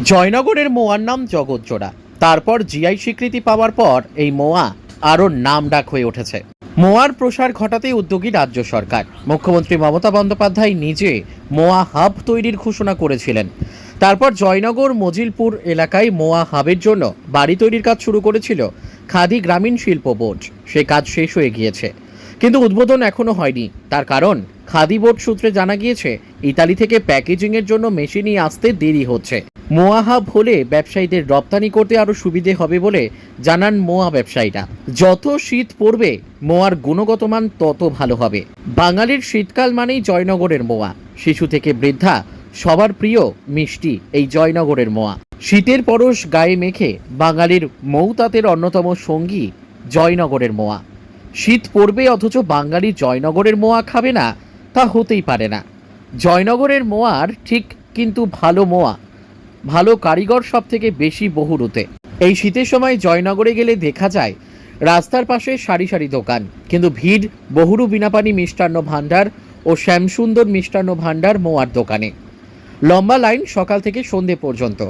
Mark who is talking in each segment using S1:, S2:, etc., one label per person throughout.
S1: জয়নগরের mower নাম জগৎজোড়া। তারপর GI স্বীকৃতি পাওয়ার পর এই মোয়া আরও নামডাক হয়ে উঠেছে। মোয়ার প্রসার ঘটাতে উদ্যোগী রাজ্য সরকার। মুখ্যমন্ত্রী মমতা বন্দ্যোপাধ্যায় নিজে মোয়া হাব তৈরির ঘোষণা করেছিলেন। তারপর জয়নগর মজিলপুর এলাকায় মোয়া হাবের জন্য বাড়ি তৈরির কাজ শুরু করেছিল খাদি গ্রামীণ শিল্প বোর্ড। সে কাজ শেষ হয়ে গিয়েছে, কিন্তু উদ্বোধন এখনো হয়নি। তার কারণ, খাদি বোর্ড সূত্রে জানা গিয়েছে ইতালি থেকে প্যাকেজিংয়ের জন্য মেশিন নিয়ে আসতে দেরি হচ্ছে। মোয়া হাব হলে ব্যবসায়ীদের রপ্তানি করতে আরও সুবিধে হবে বলে জানান মোয়া ব্যবসায়ীরা। যত শীত পড়বে মোয়ার গুণগত মান তত ভালো হবে। বাঙালির শীতকাল মানেই জয়নগরের মোয়া। শিশু থেকে বৃদ্ধা সবার প্রিয় মিষ্টি এই জয়নগরের মোয়া। শীতের পরশ গায়ে মেখে বাঙালির মৌতাতের অন্যতম সঙ্গী জয়নগরের মোয়া। শীত পড়বে অথচ বাঙালি জয়নগরের মোয়া খাবে না, তা হতেই পারে না। জয়নগরের মোয়ার ঠিক কিন্তু ভালো মোয়া, ভালো কারিগর সব থেকে বেশি বহুরুতে। এই শীতের সময় জয়নগরে গেলে দেখা যায় রাস্তার পাশে সারি সারি দোকান, কিন্তু ভিড় বহুরু বিনাপানি মিষ্টান্ন ভাণ্ডার ও শ্যামসুন্দর মিষ্টান্ন ভাণ্ডার মোয়ার দোকানে। লম্বা লাইন সকাল থেকে সন্ধে পর্যন্ত।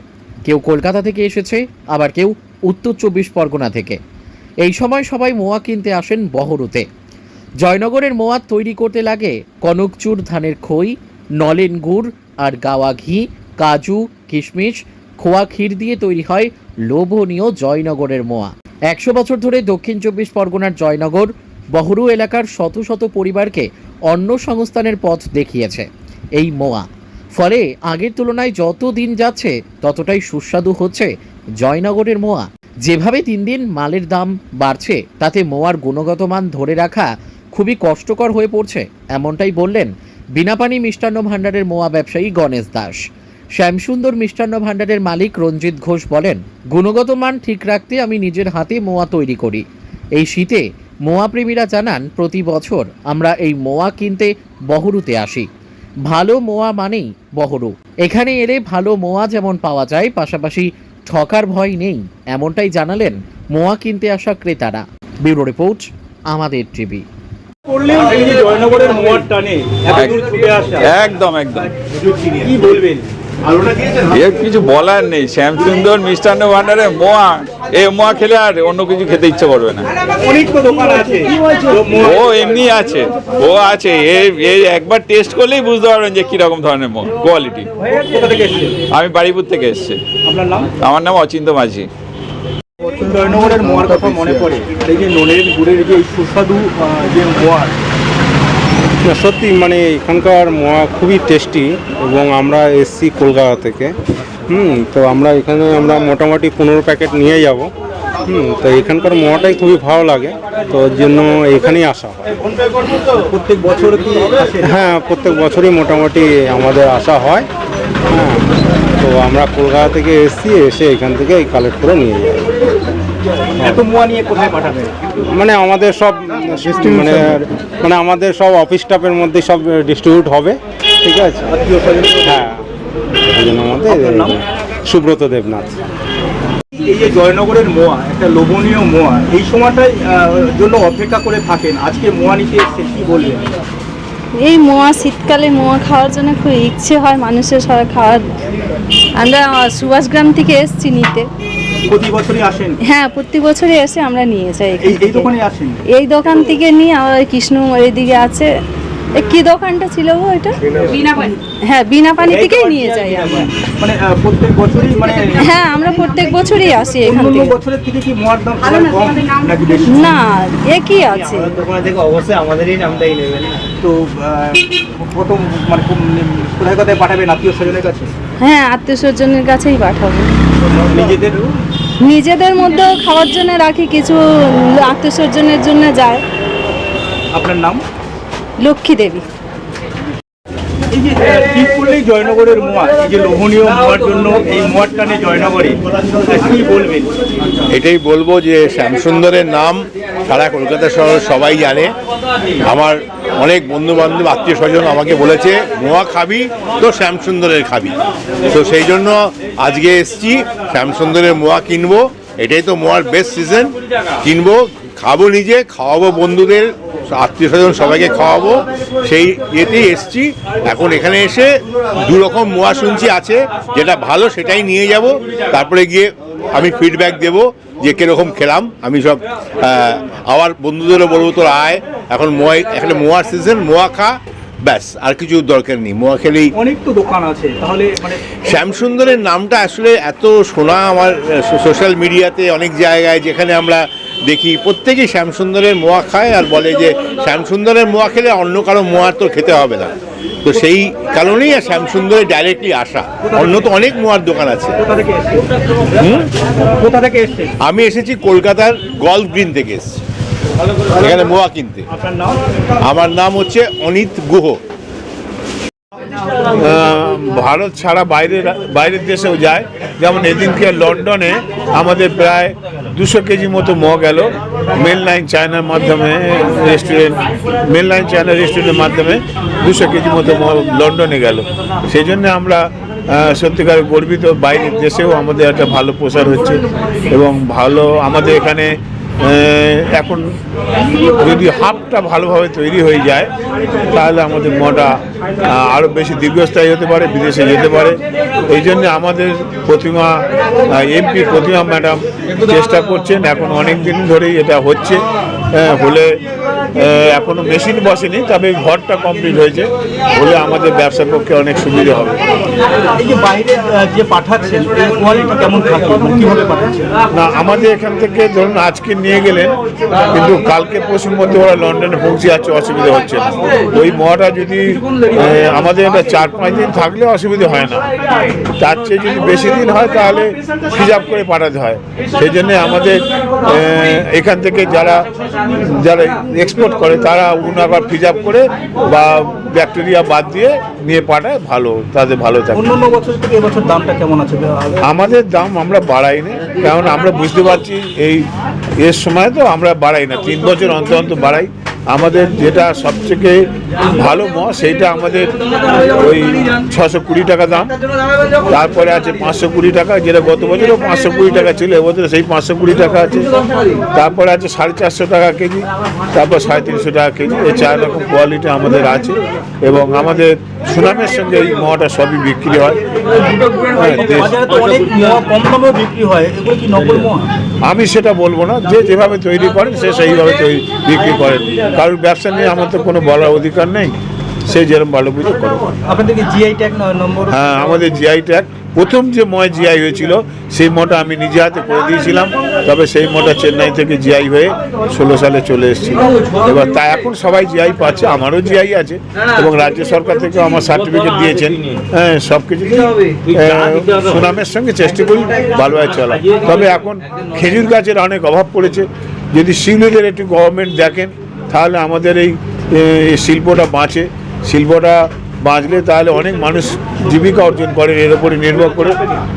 S1: কেউ কলকাতা থেকে এসেছে, আবার কেউ উত্তর 24 পরগনা থেকে। এই সময় সবাই মোয়া কিনতে আসেন বহরুতে। জয়নগরের মোয়া তৈরি করতে লাগে কনকচুর ধানের খই, নলেন গুড় আর গাওয়া ঘি, কাজু, কিশমিশ, খোয়া ক্ষীর দিয়ে তৈরি হয় লোভনীয় জয়নগরের মোয়া। 100 বছর ধরে দক্ষিণ 24 পরগনার জয়নগর বহরু এলাকার শত শত পরিবারকে অন্ন সংস্থানের পথ দেখিয়েছে এই মোয়া। ফলে আগের তুলনায় যত দিন যাচ্ছে ততটাই সুস্বাদু হচ্ছে জয়নগরের মোয়া। যেভাবে দিন দিন মালের দাম বাড়ছে, তাতে মোয়ার গুণগত মান ধরে রাখা খুবই কষ্টকর হয়ে পড়ছে, এমনটাই বললেন বিনাপানি মিষ্টান্ন ভাণ্ডারের মোয়া ব্যবসায়ী গণেশ দাস। শ্যামসুন্দর মিষ্টান্ন ভাণ্ডারের মালিক রঞ্জিত ঘোষ বলেন, গুণগত মান ঠিক রাখতে আমি নিজের হাতে মোয়া তৈরি করি। এই শীতে মোয়া প্রেমীরা জানান, প্রতি বছর আমরা এই মোয়া কিনতে বহরুতে আসি। ভালো মোয়া মানেই বহরু। এখানে এলে ভালো মোয়া যেমন পাওয়া যায়, পাশাপাশি ঠকার ভয় নেই, এমনটাই জানালেন মোয়া কিনতে আসা ক্রেতারা। ব্যুরো রিপোর্ট, আমাদের টিভি।
S2: একদম কি বলবেন? এর কিছু বলার নেই। শ্যামসুন্দর মিষ্টান্ন ভান্ডারে মোয়া, এই মোয়া খেলে আর অন্য কিছু খেতে ইচ্ছে করবে না। ও এমনি আছে, ও আছে, এই একবার টেস্ট করলেই বুঝতে পারবেন যে কিরকম ধরনের কোয়ালিটি। আমি বাড়িপুর থেকে এসেছি। আমার নাম অচিন্ত মাঝি।
S3: জয়নগরের মোয়ার কথা মনে পড়ে, এই যে নলের গুড়ের যে সুস্বাদু যে মোয়া,
S4: সত্যি মানে এখানকার মোয়া খুবই টেস্টি। এবং আমরা এসছি কলকাতা থেকে, তো আমরা এখানে মোটামুটি 15 প্যাকেট নিয়ে যাব। তো এখানকার মোয়াটাই খুবই ভালো লাগে, তো ওর জন্য এখানেই আসা হয়।
S3: প্রত্যেক বছর কি?
S4: হ্যাঁ, প্রত্যেক বছরই মোটামুটি আমাদের আসা হয়। হ্যাঁ, তো আমরা কলকাতা থেকে এসে এখান থেকে কালেক্ট করে নিয়ে যাই।
S3: এত মোয়া নিয়ে কোথায় পাঠাবে?
S4: মানে আমাদের সব মানে আমাদের সব অফিস স্টাফের মধ্যে সব ডিস্ট্রিবিউট হবে। ঠিক আছে, হ্যাঁ, এই জন্য আমাদের সুব্রত দেবনাথ।
S3: এই যে জয়নগরের মোয়া একটা লোভনীয় মোয়া, এই সময়টাই জন্য অপেক্ষা করে থাকেন। আজকে মোয়া নিতে এসে কি বলবেন?
S5: এই মোয়া শীতকালে মোয়া খাওয়ার জন্য খুব ইচ্ছে হয় মানুষের, সবাই খাওয়ার। আমরা সুভাষগ্রাম থেকে এসেছি নিতে।
S3: প্রতি বছরই আসেন?
S5: হ্যাঁ, প্রতি বছরই এসে আমরা নিয়ে যাই।
S3: এই দোকানে আসেন?
S5: এই দোকান থেকে নিয়ে আমার কৃষ্ণ এদিকে আছে, কি দোকানটা ছিল গো এটা? বিনাপানি। হ্যাঁ, বিনাপানি থেকেই নিয়ে যাই আমরা।
S3: মানে প্রত্যেক বছরই? মানে
S5: হ্যাঁ, আমরা প্রত্যেক বছরই আসি এখান থেকে।
S3: বছরের থেকে কি মোয়ার দাম কম নাকি বেশি?
S5: না, একই আছে।
S3: দোকান থেকে অবশ্যই আমাদেরই নামটাই নেবেন। তো প্রথম মানে কোথায় কোথায় পাঠাবেন? আত্মীয় স্বজনের কাছে?
S5: হ্যাঁ, আত্মীয় স্বজনের কাছেই পাঠাবো। নিজেদের মধ্যেও খাওয়ার জন্য রাখি, কিছু আত্মীয় স্বজনের জন্য যায়।
S3: আপনার নাম?
S5: লক্ষ্মী দেবী।
S3: এই যে শীত পড়লেই জয়নগরের মোয়া, এই যে লোভনীয় মোয়ার জন্য এই মোয়ার টানে জয়নগরে, কি বলবেন?
S6: এটাই বলবো যে শ্যামসুন্দরের নাম সারা কলকাতা শহর সবাই জানে। আমার অনেক বন্ধু বান্ধব আত্মীয় স্বজন আমাকে বলেছে, মোয়া খাবি তো শ্যামসুন্দরের খাবি। তো সেই জন্য আজকে এসছি, শ্যামসুন্দরের মোয়া কিনবো। এটাই তো মোয়ার বেস্ট সিজন। কিনবো, খাবো নিজে, খাওয়াবো বন্ধুদের, আত্মীয় স্বজন সবাইকে খাওয়াবো, সেই ইয়েতেই এসছি। এখন এখানে এসে দু রকম মোয়া শুনছি আছে, যেটা ভালো সেটাই নিয়ে যাব, তারপরে গিয়ে আমি ফিডব্যাক দেবো যে কীরকম খেলাম। আমি সব আমার বন্ধুদেরও বলবো তোর আয়, এখন এখানে মোয়ার সিজন, মোয়া খা, ব্যাস, আর কিছু দরকার নেই। মোয়া খেলেই
S3: অনেক তো দোকান আছে, তাহলে মানে
S6: শ্যামসুন্দরের নামটা আসলে এত শোনা আমার সোশ্যাল মিডিয়াতে, অনেক জায়গায় যেখানে আমরা দেখি প্রত্যেকেই শ্যামসুন্দরের মোয়া খায় আর বলে যে শ্যামসুন্দরের মোয়া খেলে অন্য কারো মোয়ার তো খেতে হবে না। তো সেই কারণেই আর শ্যামসুন্দরে ডাইরেক্টলি আসা। অন্য তো অনেক মোয়ার দোকান আছে।
S3: কোথা থেকে এসছে?
S6: আমি এসেছি কলকাতার গল্ফ গ্রিন থেকে এসেছি এখানে মোয়া কিনতে।
S3: আপনার নাম?
S6: আমার নাম হচ্ছে অনিত গুহ।
S7: ভারত ছাড়া বাইরের দেশেও যায়, যেমন এদিনকে লন্ডনে আমাদের প্রায় 200 কেজি মতো মগ গেল মেল লাইন চায়নার মাধ্যমে, মেল লাইন চায়না রেস্টুরেন্টের মাধ্যমে 200 কেজি মতো মগ লন্ডনে গেল। সেই জন্য আমরা সত্যিকার গর্বিত, বাইরের দেশেও আমাদের একটা ভালো প্রসার হচ্ছে এবং ভালো আমাদের এখানে এখন যদি হাবটা ভালোভাবে তৈরি হয়ে যায় তাহলে আমাদের মটা আরও বেশি দীর্ঘস্থায়ী হতে পারে, বিদেশে যেতে পারে। এই জন্য আমাদের এমপি প্রতিমা ম্যাডাম চেষ্টা করছেন, এখন অনেক দিন ধরেই এটা হচ্ছে। হলে এখনো মেশিন বসেনি, তবে ঘরটা কমপ্লিট হয়েছে, হলে আমাদের ব্যবসার পক্ষে অনেক সুবিধা হবে।
S3: এই যে বাইরে যে পাঠাচ্ছেন, এই কোয়ালিটি কেমন থাকে, কিভাবে পাঠাচ্ছেন?
S7: না, আমাদের এখান থেকে ধরুন আজকে নিয়ে গেলেন, কিন্তু কালকে পরশুর মধ্যে ওরা লন্ডনে পৌঁছে যাচ্ছে, অসুবিধা হচ্ছে না। ওই মহাটা যদি আমাদের এটা 4-5 দিন থাকলে অসুবিধা হয় না, তার চেয়ে যদি বেশি দিন হয় তাহলে রিজার্ভ করে পাঠাতে হয়। সেই জন্যে আমাদের এখান থেকে যারা এক্সপোর্ট করে তারা আবার প্রিজার্ভ করে বা ব্যাকটেরিয়া বাদ দিয়ে নিয়ে পাঠায়, ভালো, তাদের ভালো থাকে।
S3: অন্যান্য বছর থেকে এবছর দামটা কেমন আছে?
S7: আমাদের দাম আমরা বাড়াইনি, কারণ আমরা বুঝতে পারছি এর সময় তো আমরা বাড়াই না, 3 বছর অন্তর অন্তর বাড়াই। আমাদের যেটা সবথেকে ভালো মোয়া সেইটা আমাদের ওই 620 টাকা দাম, তারপরে আছে 520 টাকা, যেটা গত বছরও 520 টাকা ছিল, এবছর সেই 520 টাকা আছে। তারপরে আছে 450 টাকা কেজি, তারপর 350 টাকা কেজি। এই 4 রকম কোয়ালিটি আমাদের আছে এবং আমাদের সুনামের সঙ্গে এই মোয়াটা সবই বিক্রি হয়। আমি সেটা বলবো না, যে যেভাবে তৈরি করেন সে সেইভাবে বিক্রি করেন, কারোর ব্যবসা নিয়ে আমার তো কোনো বলার অধিকার নেই, সে যেরকম ভালো বুঝে করে।
S3: আপনাদেরকে জিআই ট্যাগ নম্বর?
S7: হ্যাঁ, আমাদের জিআই ট্যাগ, প্রথম যে ময় জিআই হয়েছিল সেই মটা আমি নিজে হাতে করে দিয়েছিলাম, তবে সেই মটা চেন্নাই থেকে জিআই হয়ে 16 সালে চলে এসেছিল। এবার তা এখন সবাই জিআই পাচ্ছে, আমারও জিআই আছে এবং রাজ্য সরকার থেকেও আমার সার্টিফিকেট দিয়েছেন। হ্যাঁ, সব কিছু সুনামের সঙ্গে চেষ্টা করি ভালোভাবে চলা। তবে এখন খেজুর গাছের অনেক অভাব পড়েছে, যদি শিল্পীদের একটু গভর্নমেন্ট দেখেন তাহলে আমাদের এই শিল্পটা বাঁচে। শিল্পটা বাঁচলে তাহলে অনেক মানুষ জীবিকা অর্জন করে এর উপরে নির্ভর করে,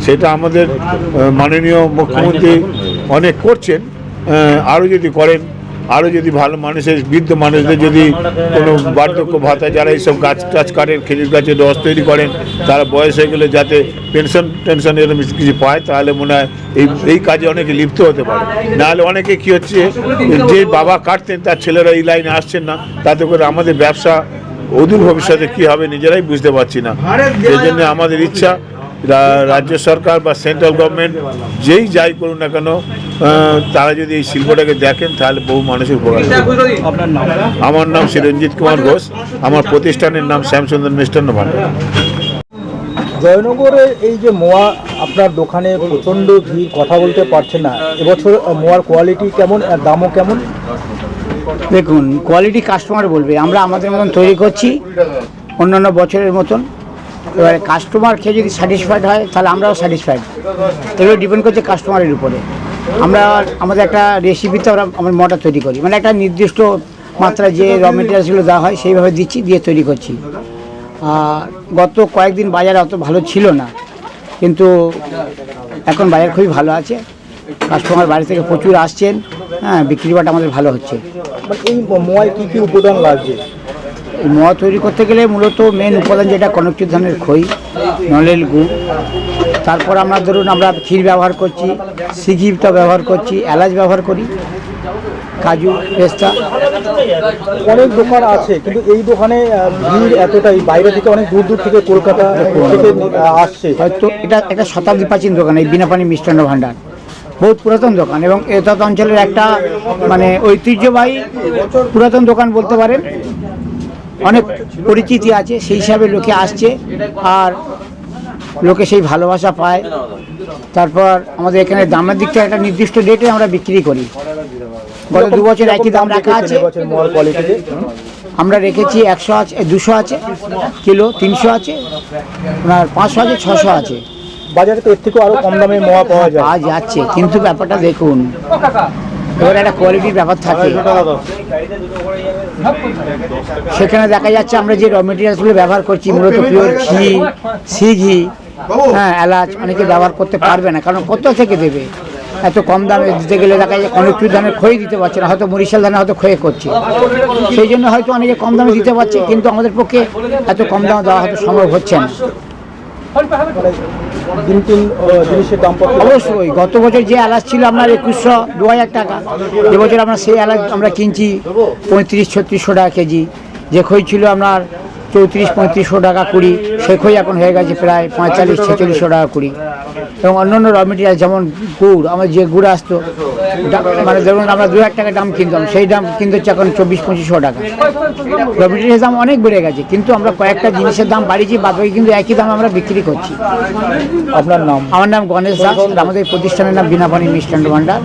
S7: সেটা আমাদের মাননীয় মুখ্যমন্ত্রী অনেক করছেন। আরও যদি করেন, আরও যদি ভালো মানুষের, বৃদ্ধ মানুষদের যদি কোনো বার্ধক্য ভাতা, যারা এইসব গাছ টাছ কাটেন, খেজুর গাছের রস তৈরি করেন, তারা বয়স হয়ে গেলে যাতে টেনশন এরকম কিছু পায়, তাহলে মনে হয় এই কাজে অনেকে লিপ্ত হতে পারে। নাহলে অনেকে কী হচ্ছে, যে বাবা কাটতেন তার ছেলেরা এই লাইনে আসছেন না, তাতে করে আমাদের ব্যবসা অদূর ভবিষ্যতে কী হবে নিজেরাই বুঝতে পারছি না। সেই জন্য আমাদের ইচ্ছা রাজ্য সরকার বা সেন্ট্রাল গভর্নমেন্ট যেই যাই করুন না কেন, তারা যদি এই শিল্পটাকে দেখেন তাহলে বহু মানুষের উপকার হবে। আমার নাম চিরঞ্জিত কুমার ঘোষ, আমার প্রতিষ্ঠানের নাম শ্যামসুন্দর মিষ্টান্ন ভাণ্ডার।
S3: জয়নগরে এই যে মোয়া, আপনার দোকানে প্রচণ্ড ভিড়, কথা বলতে পারছে না। এবছর মোয়ার কোয়ালিটি কেমন আর দামও কেমন?
S8: দেখুন, কোয়ালিটি কাস্টমার বলবে, আমরা আমাদের মতন তৈরি করছি অন্যান্য বছরের মতন। এবারে কাস্টমার খেয়ে যদি স্যাটিসফাইড হয় তাহলে আমরাও স্যাটিসফাইড, এগুলো ডিপেন্ড করছে কাস্টমারের উপরে। আমরা আমাদের একটা রেসিপিতে আমরা মোয়াটা তৈরি করি, মানে একটা নির্দিষ্ট মাত্রায় যে র মেটেরিয়ালসগুলো দেওয়া হয় সেইভাবে দিচ্ছি, দিয়ে তৈরি করছি। গত কয়েকদিন বাজার অত ভালো ছিল না, কিন্তু এখন বাজার খুবই ভালো আছে, কাস্টমার বাইরে থেকে প্রচুর আসছেন। হ্যাঁ, বিক্রি বাটা আমাদের ভালো হচ্ছে।
S3: এই মোয়ায় কী কী উপাদান লাগছে?
S8: মোয়া তৈরি করতে গেলে মূলত মেন উপাদান যেটা কনকচুর ধানের খই, নলের গুড়, তারপর আমরা ধরুন আমরা ক্ষীর ব্যবহার করছি, সিঘিটা ব্যবহার করছি, এলাচ ব্যবহার করি, কাজু, পেস্তা।
S3: অনেক দোকান আছে কিন্তু এই দোকানে ভিড় এতটাই, বাইরে থেকে অনেক দূর দূর থেকে কলকাতা থেকে আসছে।
S8: হয়তো এটা একটা শতাব্দী প্রাচীন দোকান, এই বিনাপানি মিষ্টান্ন ভাণ্ডার, বহুত পুরাতন দোকান এবং এটা অঞ্চলের একটা মানে ঐতিহ্যবাহী পুরাতন দোকান বলতে পারেন। অনেক পরিচিতি আছে, সেই হিসাবে লোকে আসছে আর লোকে সেই ভালোবাসা পায়। তারপর আমাদের এখানে দামের দিক থেকে একটা নির্দিষ্ট রেটে আমরা বিক্রি করি। গত 2 বছর একই দাম রাখা আছে। আমরা রেখেছি 100 আছে, 200 আছে কিলো, 300 আছে, আপনার 500 আছে, 600 আছে।
S3: বাজারে তো এর থেকেও আরো কম দামে মোয়া পাওয়া যায়।
S8: পাওয়া যাচ্ছে, কিন্তু ব্যাপারটা দেখুন, এবার একটা কোয়ালিটির ব্যাপার থাকে। সেখানে দেখা যাচ্ছে আমরা যে র মেটেরিয়ালসগুলো ব্যবহার করছি মূলত পিওর ঘি, ঘি, হ্যাঁ, এলাচ অনেকে ব্যবহার করতে পারবে না, কারণ কত থেকে দেবে। এত কম দামে দিতে গেলে দেখা যায় অনেকটু ধানের ক্ষয়ে দিতে পারছে না, হয়তো মরিশাল ধানে হয়তো ক্ষয়ে করছে, সেই জন্য হয়তো অনেকে কম দামে দিতে পারছে, কিন্তু আমাদের পক্ষে এত কম দামে দেওয়া হয়তো সম্ভব হচ্ছে না।
S3: জিনিসের দাম
S8: অবশ্যই গত বছর যে এলাচ ছিল আপনার 2100-2000 টাকা, এবছর আমরা সেই এলাচ আমরা কিনছি 3500-3600 টাকা কেজি। যে খই ছিল আপনার 3400-3500 টাকা কুড়ি, সে খই এখন হয়ে গেছে প্রায় 4500-4600 টাকা কুড়ি। এবং অন্যান্য র মেটেরিয়াল যেমন গুড়, আমার যে গুড় আসতো মানে ধরুন আমরা 2000 টাকা দাম কিনতাম, সেই দাম কিন্তু হচ্ছে এখন 2400-2500 টাকা। র মেটেরিয়ালের দাম অনেক বেড়ে গেছে, কিন্তু আমরা কয়েকটা জিনিসের দাম বাড়িয়েছি, বাদ বাকি কিন্তু একই দাম আমরা বিক্রি করছি।
S3: আপনার নাম?
S8: আমার নাম গণেশ দাস, আমাদের প্রতিষ্ঠানের নাম বিনাপানি মিষ্টান্ন ভাণ্ডার।